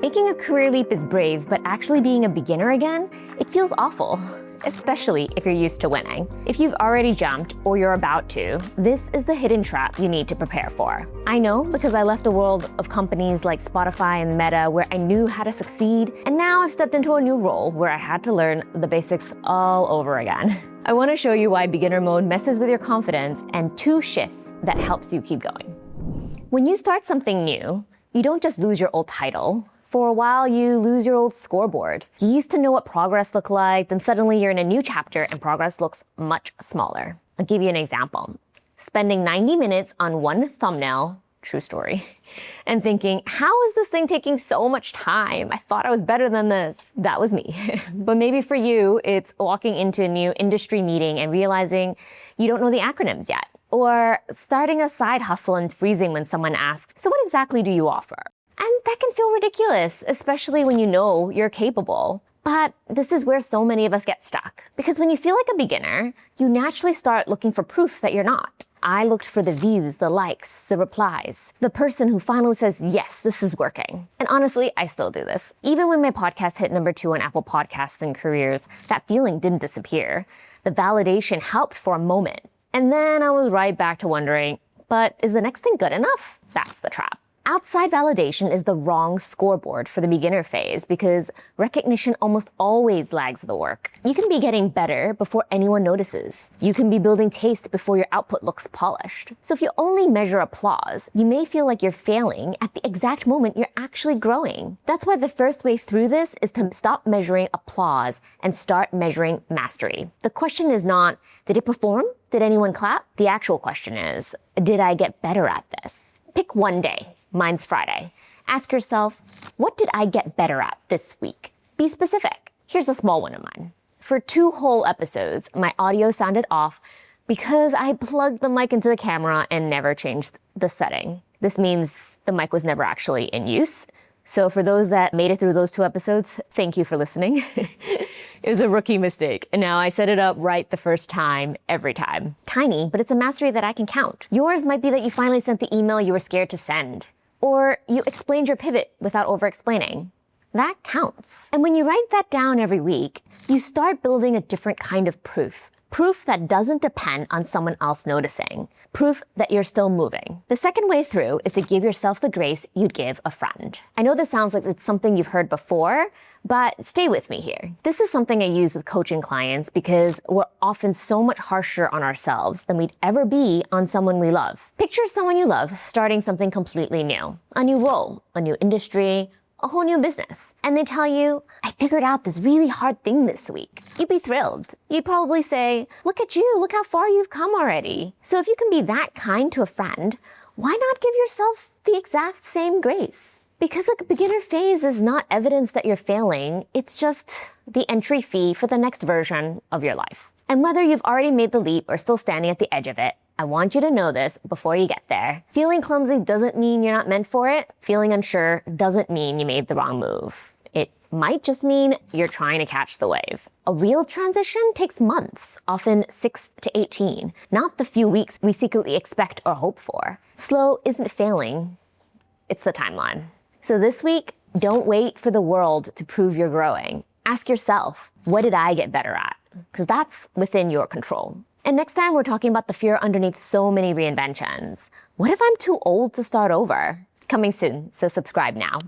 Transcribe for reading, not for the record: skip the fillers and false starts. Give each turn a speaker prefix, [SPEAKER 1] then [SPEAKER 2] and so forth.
[SPEAKER 1] Making a career leap is brave, but actually being a beginner again, it feels awful, especially if you're used to winning. If you've already jumped or you're about to, this is the hidden trap you need to prepare for. I know because I left a world of companies like Spotify and Meta where I knew how to succeed, and now I've stepped into a new role where I had to learn the basics all over again. I want to show you why beginner mode messes with your confidence and 2 shifts that helps you keep going. When you start something new, you don't just lose your old title. For a while, you lose your old scoreboard. You used to know what progress looked like, then suddenly you're in a new chapter and progress looks much smaller. I'll give you an example. Spending 90 minutes on one thumbnail, true story, and thinking, how is this thing taking so much time? I thought I was better than this. That was me. But maybe for you, it's walking into a new industry meeting and realizing you don't know the acronyms yet. Or starting a side hustle and freezing when someone asks, so what exactly do you offer? And that can feel ridiculous, especially when you know you're capable. But this is where so many of us get stuck. Because when you feel like a beginner, you naturally start looking for proof that you're not. I looked for the views, the likes, the replies, the person who finally says, yes, this is working. And honestly, I still do this. Even when my podcast hit number 2 on Apple Podcasts and Careers, that feeling didn't disappear. The validation helped for a moment. And then I was right back to wondering, but is the next thing good enough? That's the trap. Outside validation is the wrong scoreboard for the beginner phase because recognition almost always lags the work. You can be getting better before anyone notices. You can be building taste before your output looks polished. So if you only measure applause, you may feel like you're failing at the exact moment you're actually growing. That's why the first way through this is to stop measuring applause and start measuring mastery. The question is not, did it perform? Did anyone clap? The actual question is, did I get better at this? Pick one day. Mine's Friday. Ask yourself, what did I get better at this week? Be specific. Here's a small one of mine. For 2 whole episodes, my audio sounded off because I plugged the mic into the camera and never changed the setting. This means the mic was never actually in use. So for those that made it through those 2 episodes, thank you for listening. It was a rookie mistake, and now I set it up right the first time, every time. Tiny, but it's a mastery that I can count. Yours might be that you finally sent the email you were scared to send. Or you explained your pivot without over-explaining. That counts. And when you write that down every week, you start building a different kind of proof. Proof that doesn't depend on someone else noticing. Proof that you're still moving. The second way through is to give yourself the grace you'd give a friend. I know this sounds like it's something you've heard before, but stay with me here. This is something I use with coaching clients because we're often so much harsher on ourselves than we'd ever be on someone we love. Picture someone you love starting something completely new. A new role, a new industry, a whole new business. And they tell you, I figured out this really hard thing this week. You'd be thrilled. You'd probably say, look at you, look how far you've come already. So if you can be that kind to a friend, why not give yourself the exact same grace? Because a beginner phase is not evidence that you're failing, it's just the entry fee for the next version of your life. And whether you've already made the leap or still standing at the edge of it, I want you to know this before you get there. Feeling clumsy doesn't mean you're not meant for it. Feeling unsure doesn't mean you made the wrong move. It might just mean you're trying to catch the wave. A real transition takes months, often 6 to 18, not the few weeks we secretly expect or hope for. Slow isn't failing, it's the timeline. So this week, don't wait for the world to prove you're growing. Ask yourself, what did I get better at? Because that's within your control. And next time, we're talking about the fear underneath so many reinventions. What if I'm too old to start over? Coming soon, so subscribe now.